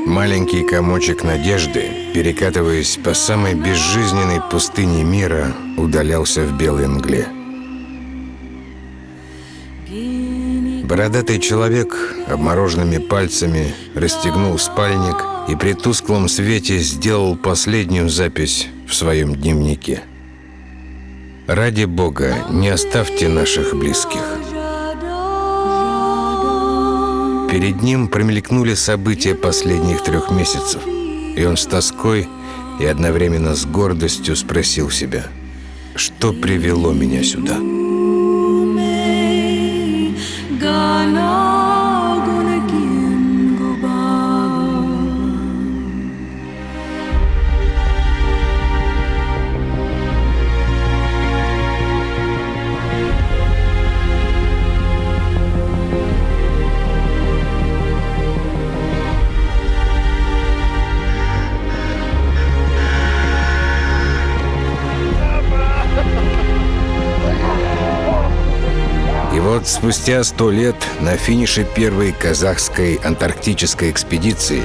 Маленький комочек надежды, перекатываясь по самой безжизненной пустыне мира, удалялся в белой мгле. Бородатый человек обмороженными пальцами расстегнул спальник и при тусклом свете сделал последнюю запись в своем дневнике. «Ради Бога, не оставьте наших близких». Перед ним промелькнули события последних 3 месяцев, и он с тоской и одновременно с гордостью спросил себя: что привело меня сюда? Вот спустя 100 лет на финише первой казахской антарктической экспедиции,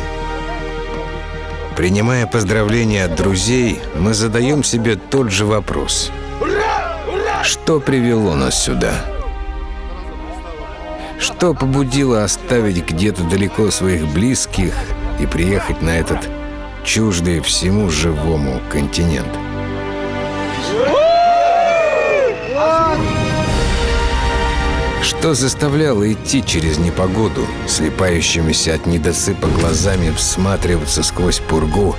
принимая поздравления от друзей, мы задаем себе тот же вопрос: что привело нас сюда? Что побудило оставить где-то далеко своих близких и приехать на этот чуждый всему живому континент? Что заставляло идти через непогоду, слепающимися от недосыпа глазами всматриваться сквозь пургу,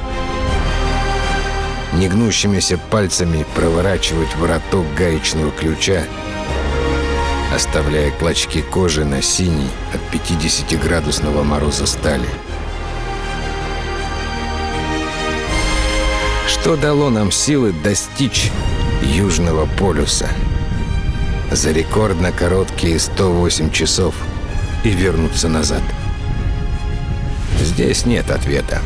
негнущимися пальцами проворачивать вороток гаечного ключа, оставляя клочки кожи на синей от 50-градусного мороза стали? Что дало нам силы достичь Южного полюса за рекордно короткие 108 часов и вернуться назад? Здесь нет ответа.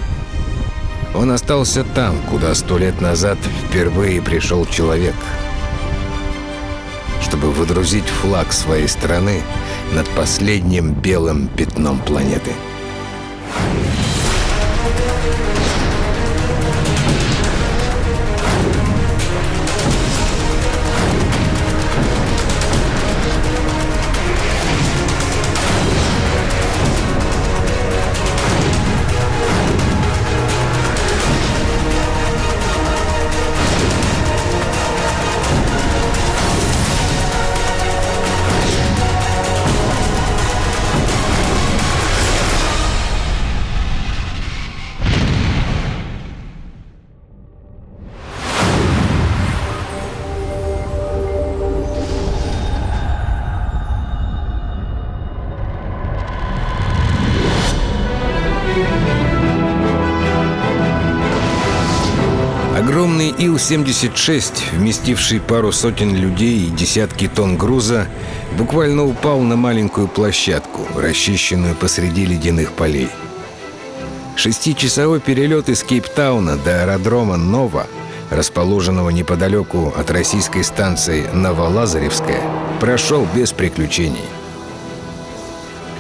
Он остался там, куда 100 лет назад впервые пришел человек, чтобы водрузить флаг своей страны над последним белым пятном планеты. Огромный Ил-76, вместивший пару сотен людей и десятки тонн груза, буквально упал на маленькую площадку, расчищенную посреди ледяных полей. 6-часовой перелет из Кейптауна до аэродрома Нова, расположенного неподалеку от российской станции Новолазаревская, прошел без приключений.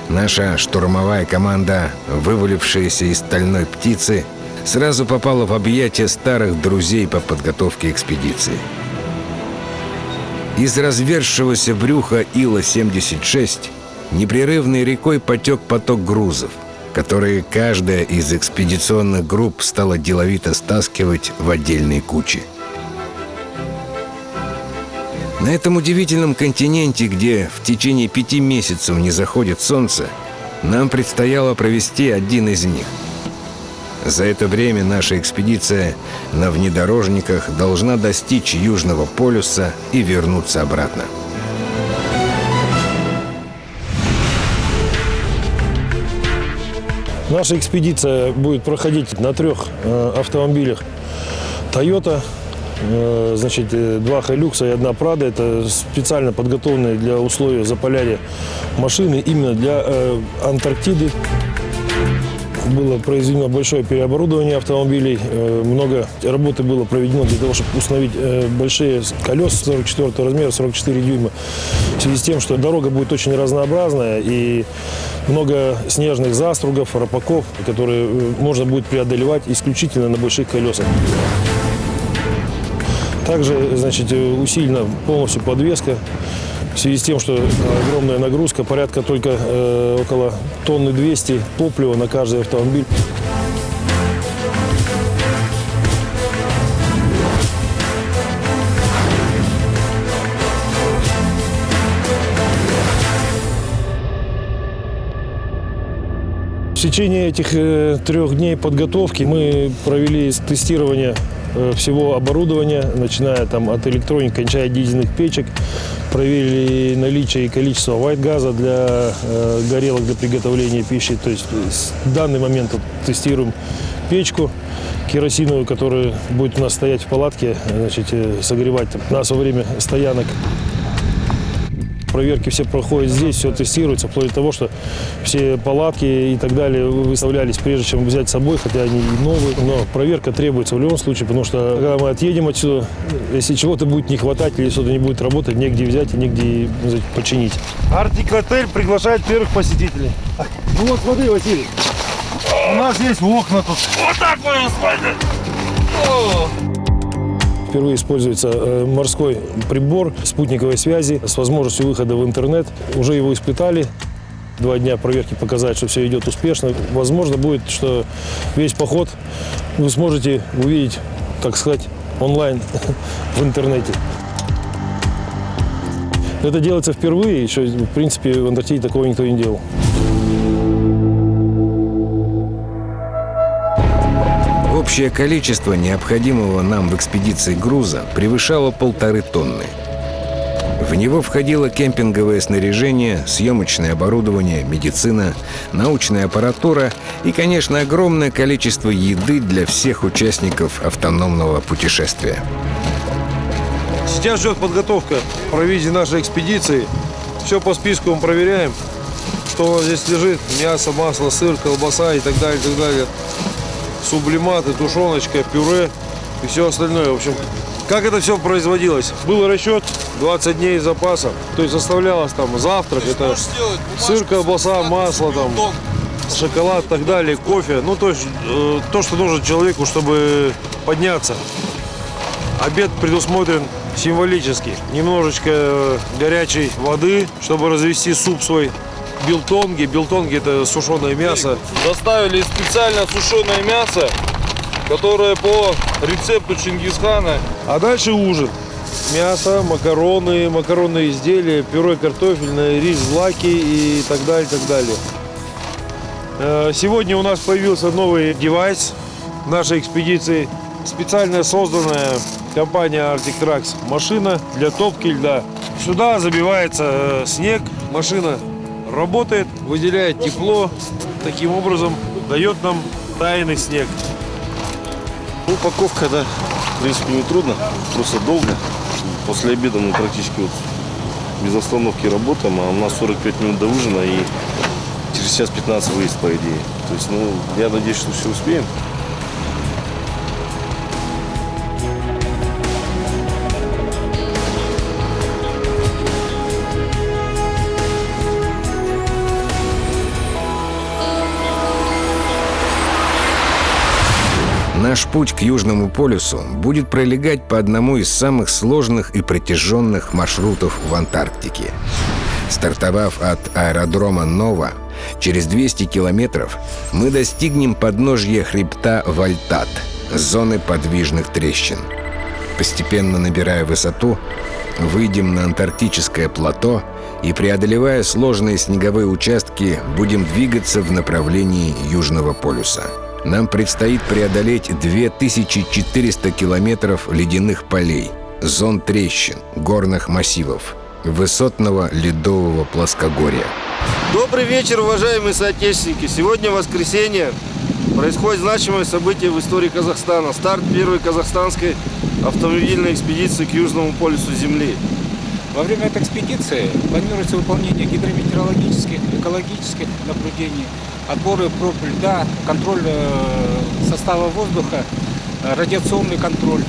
Наша штурмовая команда, вывалившаяся из стальной птицы, сразу попала в объятия старых друзей по подготовке экспедиции. Из разверзшегося брюха Ила-76 непрерывной рекой потек поток грузов, которые каждая из экспедиционных групп стала деловито стаскивать в отдельные кучи. На этом удивительном континенте, где в течение 5 месяцев не заходит солнце, нам предстояло провести один из них. За это время наша экспедиция на внедорожниках должна достичь Южного полюса и вернуться обратно. Наша экспедиция будет проходить на 3 автомобилях Toyota. Значит, 2 Hilux и 1 Prado. Это специально подготовленные для условий Заполярья машины, именно для Антарктиды. было произведено большое переоборудование автомобилей. Много работы было проведено для того, чтобы установить большие колеса 44 размера, 44 дюйма. В связи с тем, что дорога будет очень разнообразная и много снежных застругов, рапаков, которые можно будет преодолевать исключительно на больших колесах. Также, значит, усилена полностью подвеска. В связи с тем, что огромная нагрузка, порядка только около 1,2 тонны топлива на каждый автомобиль. В течение этих 3 дней подготовки мы провели тестирование всего оборудования, начиная от электроники, кончая дизельных печек. Проверили наличие и количество white-газа для горелок для приготовления пищи. То есть в данный момент тестируем печку керосиновую, которая будет у нас стоять в палатке, значит, согревать нас во время стоянок. Проверки все проходят здесь, все тестируется, вплоть до того, что все палатки и так далее выставлялись, прежде чем взять с собой, хотя они и новые. Но проверка требуется в любом случае, потому что когда мы отъедем отсюда, если чего-то будет не хватать или что-то не будет работать, негде взять и негде починить. Артик Отель приглашает первых посетителей. Ну вот смотри, Василий, у нас есть окна тут. Вот так можно смотреть. Впервые используется морской прибор спутниковой связи с возможностью выхода в интернет. Уже его испытали. 2 дня проверки показали, что все идет успешно. Возможно будет, что весь поход вы сможете увидеть, так сказать, онлайн в интернете. Это делается впервые, еще, в принципе, в Антарктиде такого никто не делал. Общее количество необходимого нам в экспедиции груза превышало 1,5 тонны. В него входило кемпинговое снаряжение, съемочное оборудование, медицина, научная аппаратура и, конечно, огромное количество еды для всех участников автономного путешествия. Сейчас идет подготовка к провизии нашей экспедиции. Все по списку мы проверяем, что здесь лежит: мясо, масло, сыр, колбаса и так далее, и так далее. Сублиматы, тушеночка, пюре и все остальное. В общем, как это все производилось? Был расчет 20 дней запаса. То есть составлялось там завтрак, это сыр, колбаса, масло, там, шоколад и так далее, кофе. Ну, то есть то, что нужно человеку, чтобы подняться. Обед предусмотрен символически. Немножечко горячей воды, чтобы развести суп свой. Билтонги. Билтонги – это сушеное мясо. Доставили специально сушеное мясо, которое по рецепту Чингисхана. А дальше ужин. Мясо, макароны, макаронные изделия, пюре картофельное, рис, злаки и так далее, так далее. Сегодня у нас появился новый девайс в нашей экспедиции. Специально созданная компания Arctic Trax машина для топки льда. Сюда забивается снег, машина работает, выделяет тепло, таким образом дает нам тайный снег. Упаковка, да, в принципе, не трудно, просто долго. После обеда мы практически без остановки работаем, а у нас 45 минут до ужина и через час 15 выезд, по идее. То есть, я надеюсь, что все успеем. Наш путь к Южному полюсу будет пролегать по одному из самых сложных и протяженных маршрутов в Антарктике. Стартовав от аэродрома Нова, через 200 километров мы достигнем подножья хребта Вальтат, зоны подвижных трещин. Постепенно набирая высоту, выйдем на антарктическое плато и, преодолевая сложные снеговые участки, будем двигаться в направлении Южного полюса. Нам предстоит преодолеть 2400 километров ледяных полей, зон трещин, горных массивов, высотного ледового плоскогорья. Добрый вечер, уважаемые соотечественники! Сегодня воскресенье. Происходит значимое событие в истории Казахстана. Старт первой казахстанской автомобильной экспедиции к Южному полюсу Земли. Во время этой экспедиции планируется выполнение гидрометеорологических, экологических наблюдений, отборы проб льда, контроль состава воздуха, радиационный контроль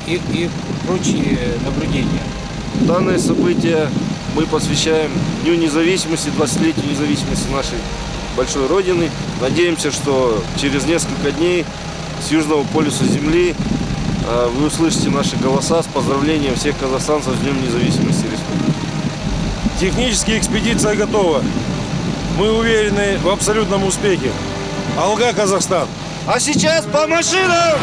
и прочие наблюдения. Данное событие мы посвящаем Дню независимости, 20-летию независимости нашей большой Родины. Надеемся, что через несколько дней с Южного полюса Земли вы услышите наши голоса с поздравлением всех казахстанцев с Днем независимости республики. Технически экспедиция готова. Мы уверены в абсолютном успехе. Алга, Казахстан! А сейчас по машинам!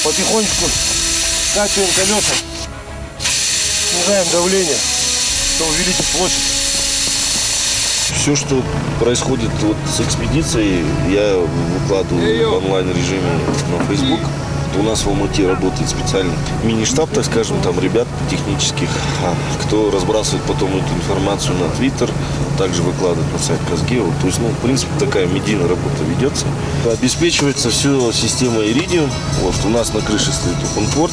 Потихонечку скачиваем колеса, снижаем давление, чтобы увеличить площадь. Все, что происходит вот с экспедицией, я выкладываю в онлайн-режиме на Facebook. У нас в Алмате работает специальный мини-штаб, так скажем, там ребят технических, кто разбрасывает потом эту информацию на Twitter, также выкладывает на сайт Казгео. То есть, в принципе, такая медийная работа ведется. Обеспечивается все системой Iridium. Вот у нас на крыше стоит OpenPort.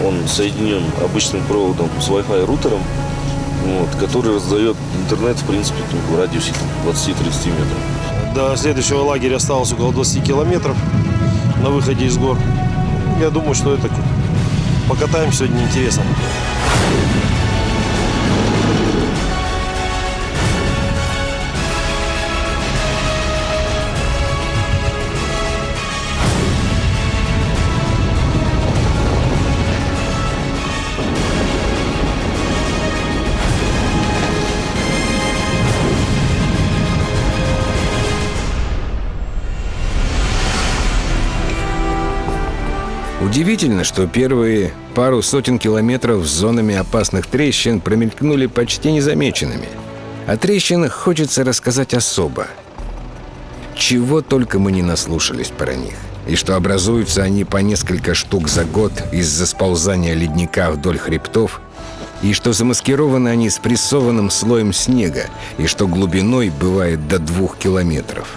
Он соединен обычным проводом с Wi-Fi рутером, который раздает интернет, в принципе, в радиусе 20-30 метров. До следующего лагеря осталось около 20 километров на выходе из гор. Я думаю, что это покатаемся сегодня интересно. Удивительно, что первые пару сотен километров с зонами опасных трещин промелькнули почти незамеченными. О трещинах хочется рассказать особо. Чего только мы не наслушались про них. И что образуются они по несколько штук за год из-за сползания ледника вдоль хребтов, и что замаскированы они спрессованным слоем снега, и что глубиной бывает до 2 километров.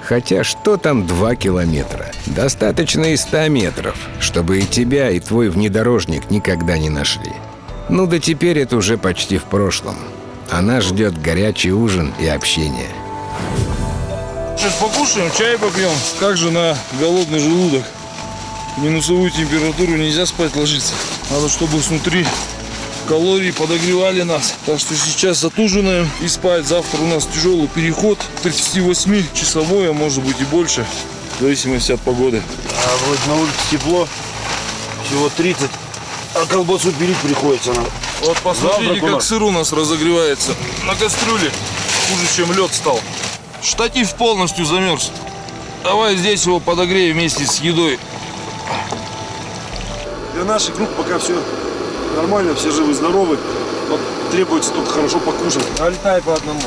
Хотя что там 2 километра? Достаточно и 100 метров, чтобы и тебя, и твой внедорожник никогда не нашли. Ну да теперь это уже почти в прошлом. А нас ждет горячий ужин и общение. Сейчас покушаем, чай попьем. Как же на голодный желудок? В минусовую температуру нельзя спать ложиться. Надо, чтобы снутри калории подогревали нас. Так что сейчас отужинаем и спать. Завтра у нас тяжелый переход, 38-часовой, а может быть и больше, в зависимости от погоды. А вроде на улице тепло, всего 30, а колбасу пилить приходится нам. Вот посмотрите, Завтрак у как нас. сыр у нас разогревается на кастрюле. Хуже, чем лед стал. Штатив полностью замерз. Давай здесь его подогреем вместе с едой. Для наших рук пока все нормально, все живы-здоровы. Вот требуется только хорошо покушать. Налетай по одному.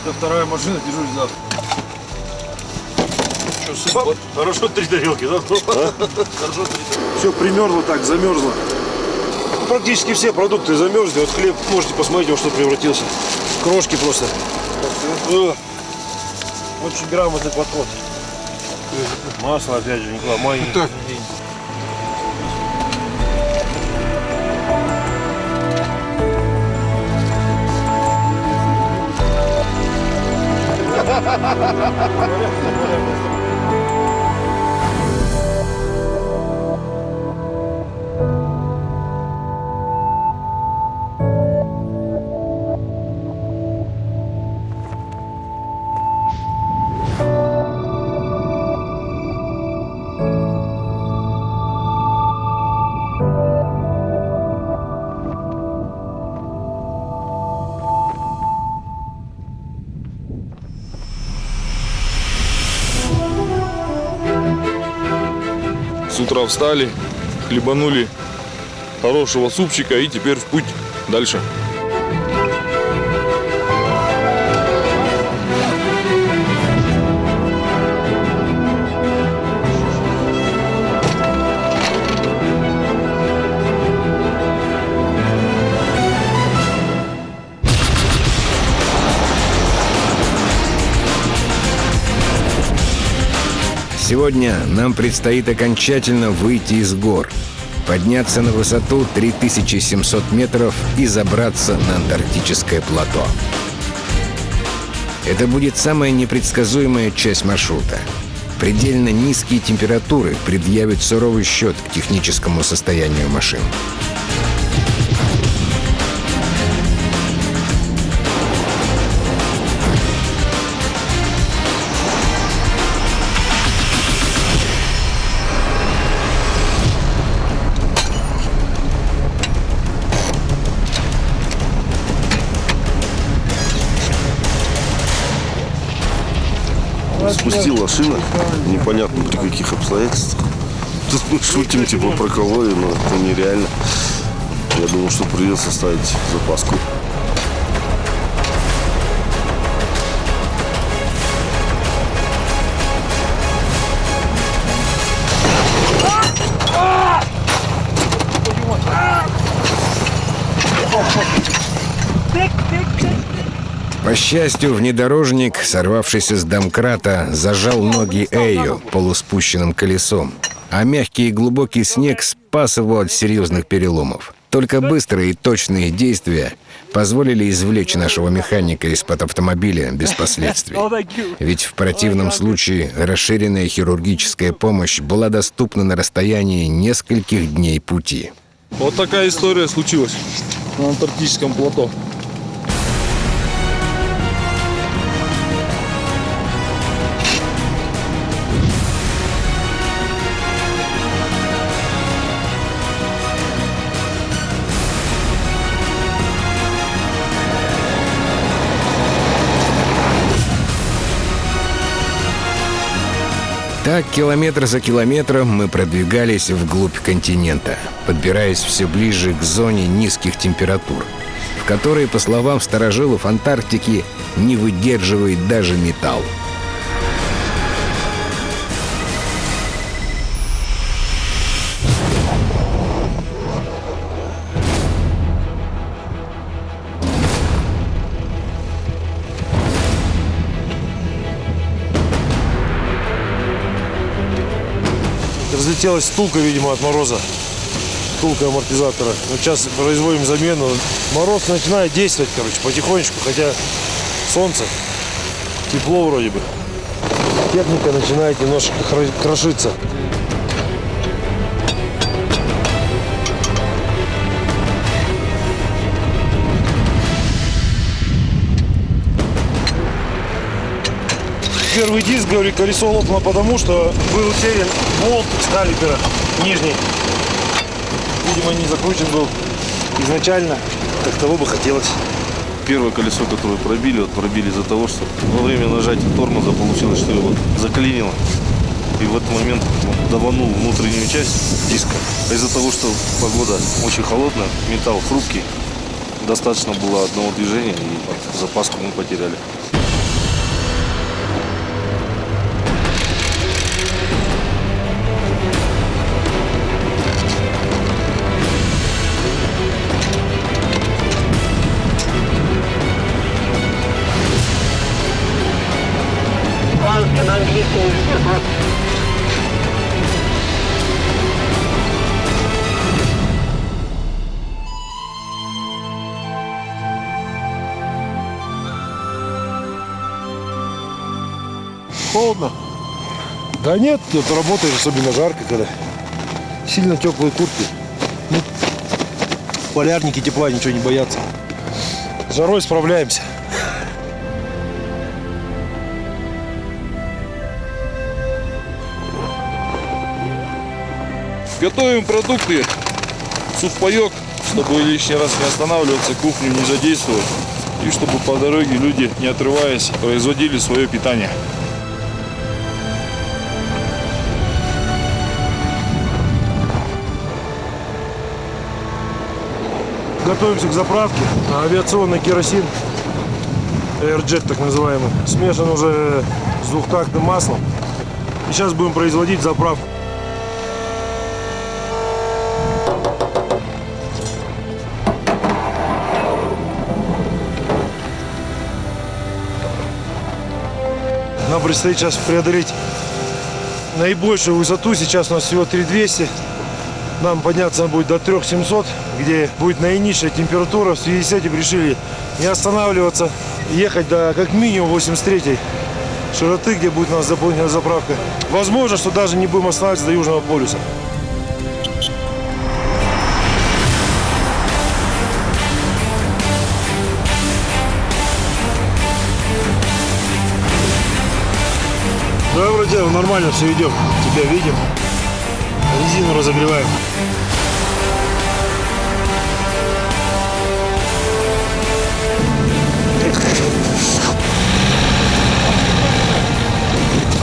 Это вторая машина, дежурит завтра. Что, Хорошо 3 тарелки, да? Хорошо 3 тарелки. Все примерзло так, замерзло. Практически все продукты замерзли. Вот хлеб, можете посмотреть, во что превратился. Крошки просто. Очень грамотный подход. Масло опять же, Николай, маленький. С утра встали, хлебанули хорошего супчика и теперь в путь дальше. Сегодня нам предстоит окончательно выйти из гор, подняться на высоту 3700 метров и забраться на антарктическое плато. Это будет самая непредсказуемая часть маршрута. Предельно низкие температуры предъявят суровый счет к техническому состоянию машин. Спустила шина, непонятно при каких обстоятельствах. Тут мы шутим типа про калории, но это нереально. Я думал, что придется ставить запаску. По счастью, внедорожник, сорвавшийся с домкрата, зажал ноги Эйо полуспущенным колесом, а мягкий и глубокий снег спас его от серьезных переломов. Только быстрые и точные действия позволили извлечь нашего механика из-под автомобиля без последствий. Ведь в противном случае расширенная хирургическая помощь была доступна на расстоянии нескольких дней пути. Вот такая история случилась на антарктическом плато. Так, километр за километром мы продвигались вглубь континента, подбираясь все ближе к зоне низких температур, в которой, по словам старожилов Антарктики, не выдерживает даже металл. Разлетелась втулка, видимо, от мороза. Втулка амортизатора. Вот сейчас производим замену. Мороз начинает действовать, потихонечку, хотя солнце, тепло вроде бы. Техника начинает немножко крошиться. Первый диск, говорю, колесо лопнуло, потому что был утерян болт с калибра нижний. Видимо, не закручен был изначально, как того бы хотелось. Первое колесо, которое пробили из-за того, что во время нажатия тормоза получилось, что его заклинило. И в этот момент даванул внутреннюю часть диска. А из-за того, что погода очень холодная, металл хрупкий, достаточно было одного движения, и запаску мы потеряли. Холодно? Да нет, тут работаешь, особенно жарко, когда сильно теплые куртки. Ну, полярники тепла ничего не боятся. С жарой справляемся. Готовим продукты, сухпайок, чтобы лишний раз не останавливаться, кухню не задействовать. И чтобы по дороге люди, не отрываясь, производили свое питание. Готовимся к заправке. Авиационный керосин, Airjet так называемый, смешан уже с двухтактным маслом. И сейчас будем производить заправку. Нам предстоит сейчас преодолеть наибольшую высоту. Сейчас у нас всего 3200. Нам подняться будет до 3700, где будет наинизшая температура. В связи с этим решили не останавливаться, ехать до как минимум 83 широты, где будет у нас дополнительная заправка. Возможно, что даже не будем останавливаться до Южного полюса. Да, вроде нормально все идем. Тебя видим. Резину разогреваем.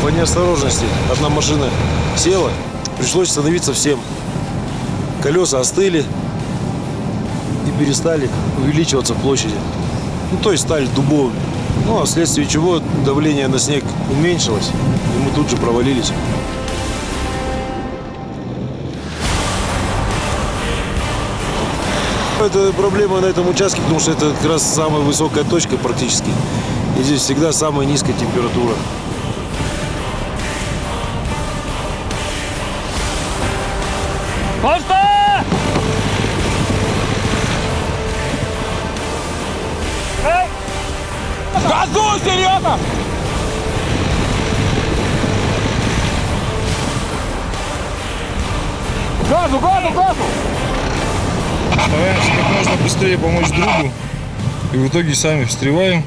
По неосторожности одна машина села, пришлось остановиться всем. Колеса остыли и перестали увеличиваться в площади. Ну, то есть стали дубовыми. Ну, а вследствие чего давление на снег уменьшилось, и мы тут же провалились. Это проблема на этом участке, потому что это как раз самая высокая точка практически. И здесь всегда самая низкая температура. Газуй, Серега! Газу, газу, газу! Стараемся как можно быстрее помочь другу. И в итоге сами встреваем.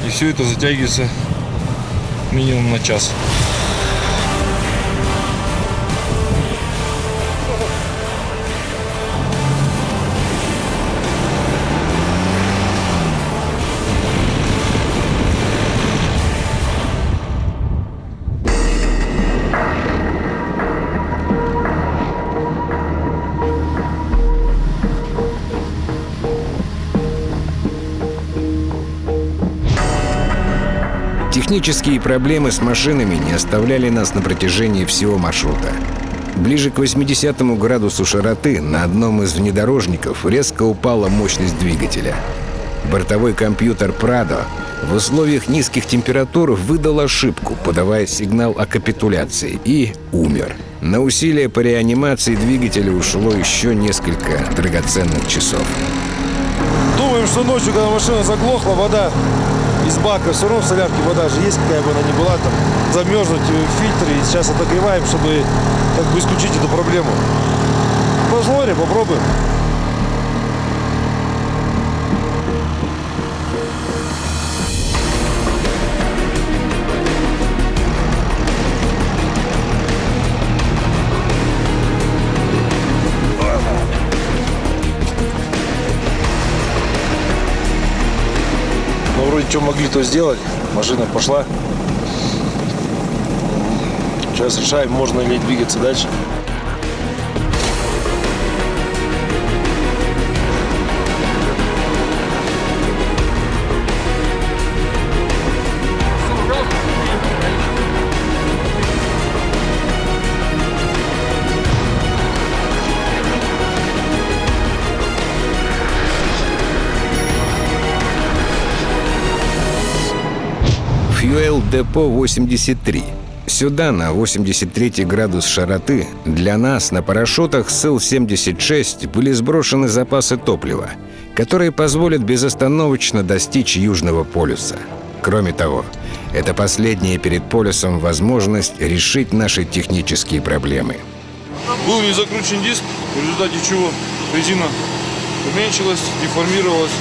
И все это затягивается минимум на час. Технические проблемы с машинами не оставляли нас на протяжении всего маршрута. Ближе к 80 градусу широты на одном из внедорожников резко упала мощность двигателя. Бортовой компьютер Pradо в условиях низких температур выдал ошибку, подавая сигнал о капитуляции, и умер. На усилия по реанимации двигателя ушло еще несколько драгоценных часов. Думаем, что ночью, когда машина заглохла, вода из бака, все равно в солярке вода же есть, какая бы она ни была, там замерзнуть в фильтре. И сейчас отогреваем, чтобы как бы исключить эту проблему. Посмотрим, попробуем. Вроде что могли, то сделали. Машина пошла. Сейчас решаем, можно ли двигаться дальше. Фьюэл-депо 83. Сюда, на 83 градус широты, для нас на парашютах СИЛ-76 были сброшены запасы топлива, которые позволят безостановочно достичь Южного полюса. Кроме того, это последняя перед полюсом возможность решить наши технические проблемы. Был не закручен диск, в результате чего резина уменьшилась, деформировалась,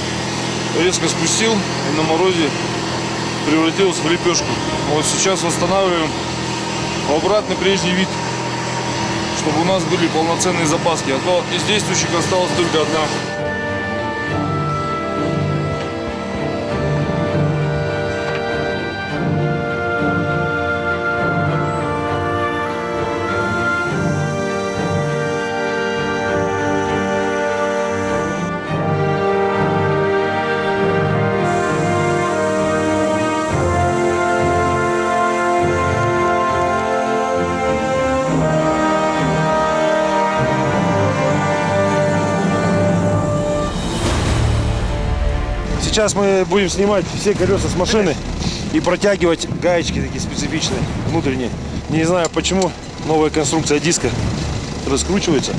резко спустил и на морозе превратилась в лепешку. Вот сейчас восстанавливаем обратный прежний вид, чтобы у нас были полноценные запаски. А то из действующих осталась только одна. сейчас мы будем снимать все колеса с машины и протягивать гаечки такие специфичные, внутренние. Не знаю почему новая конструкция диска раскручивается.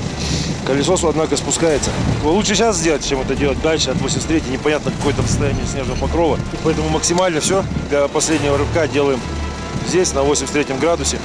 Колесо, однако, спускается. Лучше сейчас сделать, чем это делать дальше. От 83-й непонятно какое там состояние снежного покрова. Поэтому максимально все для последнего рывка делаем здесь, на 83 градусе.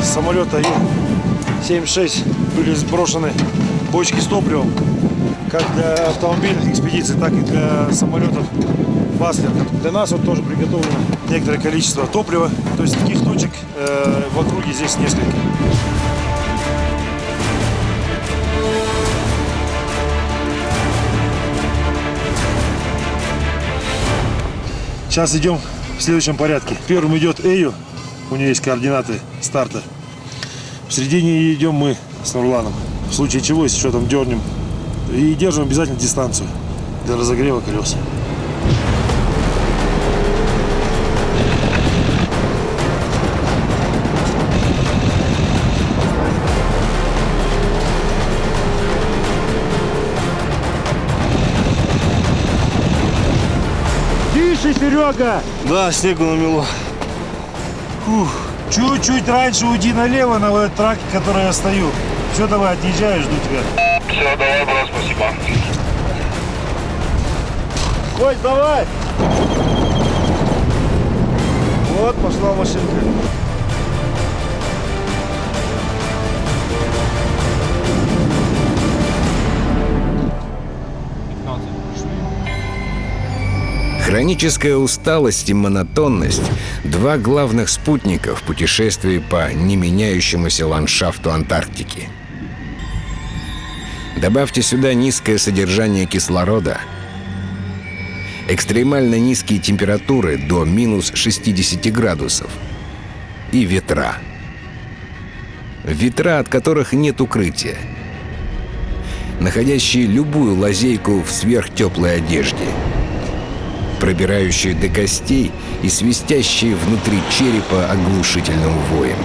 С самолета Ю-76 были сброшены бочки с топливом, как для автомобильных экспедиций, так и для самолетов Баслер. Для нас вот тоже приготовлено некоторое количество топлива, то есть таких точек в округе здесь несколько. Сейчас идем в следующем порядке. Первым идет Эю, у нее есть координаты старта. В середине идем мы с Нурланом. В случае чего, если что, там дернем. И держим обязательно дистанцию для разогрева колес. Тише, Серега! Да, снегу намело. Чуть-чуть раньше уйди налево на вот этот трак, который я стою. Все, давай, отъезжаю, жду тебя. Все, давай, брат, спасибо. Ой, давай! Вот, пошла машинка. Хроническая усталость и монотонность – два главных спутника в путешествии по неменяющемуся ландшафту Антарктики. Добавьте сюда низкое содержание кислорода, экстремально низкие температуры до минус 60 градусов и ветра. Ветра, от которых нет укрытия, находящие любую лазейку в сверхтеплой одежде, пробирающие до костей и свистящие внутри черепа оглушительным воем.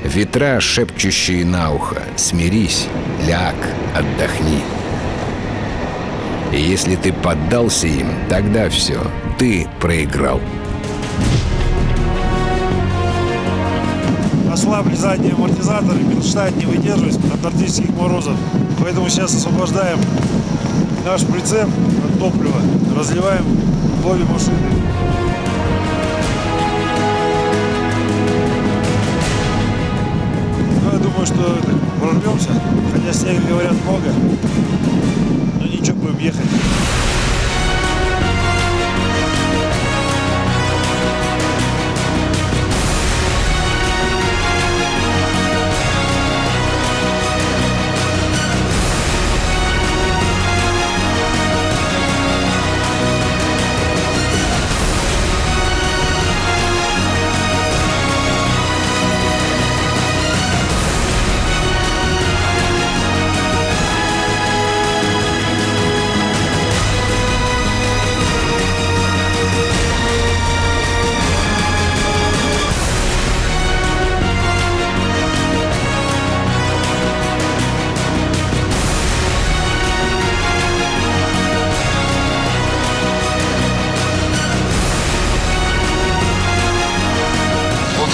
Ветра, шепчущие на ухо: «Смирись, ляг, отдохни». И если ты поддался им, тогда все, ты проиграл. Ослабли задние амортизаторы, Мидштайт не выдерживает антарктических морозов. Поэтому сейчас освобождаем наш прицеп от топлива, разливаем в обе машины. Ну, я думаю, что прорвемся, хотя снега, говорят, много, но ничего, будем ехать.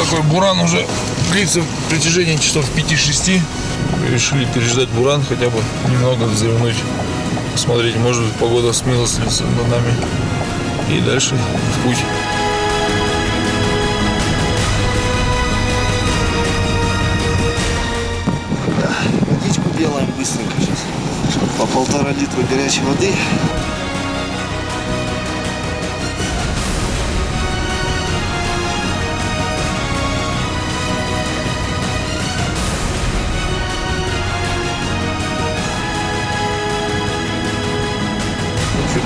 Такой буран уже длится в протяжении часов 5-6. Решили переждать буран, хотя бы немного вздремнуть, посмотреть, может быть, погода смилостивится над нами. И дальше в путь. Водичку делаем быстренько сейчас. По 1,5 литра горячей воды.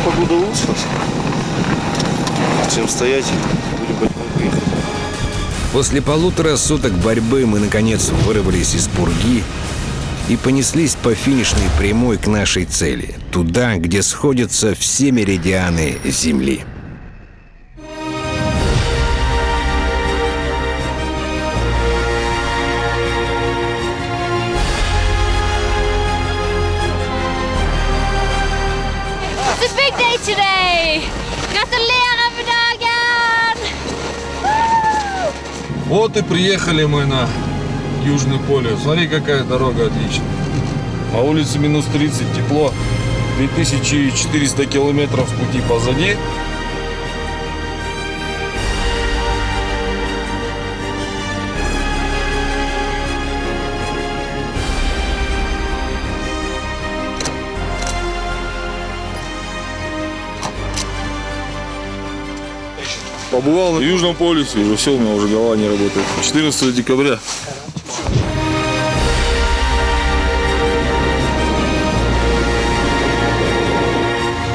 Погода улучшилась, чем стоять, будем потихоньку ехать. После 1,5 суток борьбы мы, наконец, вырвались из пурги и понеслись по финишной прямой к нашей цели, туда, где сходятся все меридианы Земли. It's a big day today! Gratulerer med dagen! Вот и приехали мы на Южный полюс. Смотри, какая дорога отличная. На улице минус 30, тепло. 2400 километров пути позади. Побывал на Южном полюсе, уже все, у меня уже голова не работает. 14 декабря.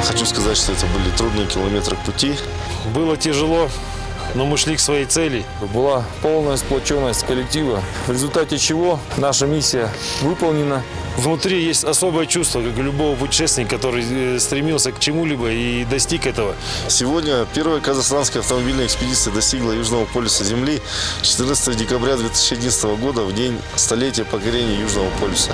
Хочу сказать, что это были трудные километры пути. Было тяжело, но мы шли к своей цели. Была полная сплоченность коллектива, в результате чего наша миссия выполнена. Внутри есть особое чувство, как у любого путешественника, который стремился к чему-либо и достиг этого. Сегодня первая казахстанская автомобильная экспедиция достигла Южного полюса Земли 14 декабря 2011 года, в день столетия покорения Южного полюса.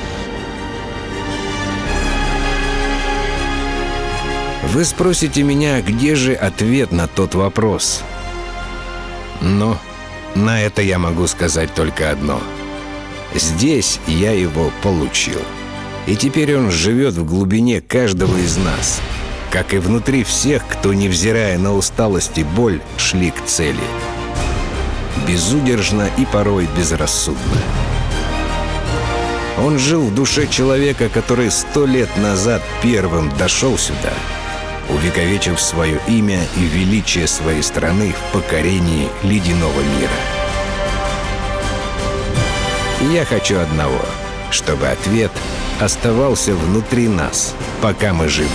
Вы спросите меня, где же ответ на тот вопрос? Но на это я могу сказать только одно. Здесь я его получил. И теперь он живет в глубине каждого из нас, как и внутри всех, кто, невзирая на усталость и боль, шли к цели. Безудержно и порой безрассудно. Он жил в душе человека, который 100 лет назад первым дошел сюда, увековечив свое имя и величие своей страны в покорении ледяного мира. Я хочу одного, чтобы ответ оставался внутри нас, пока мы живы.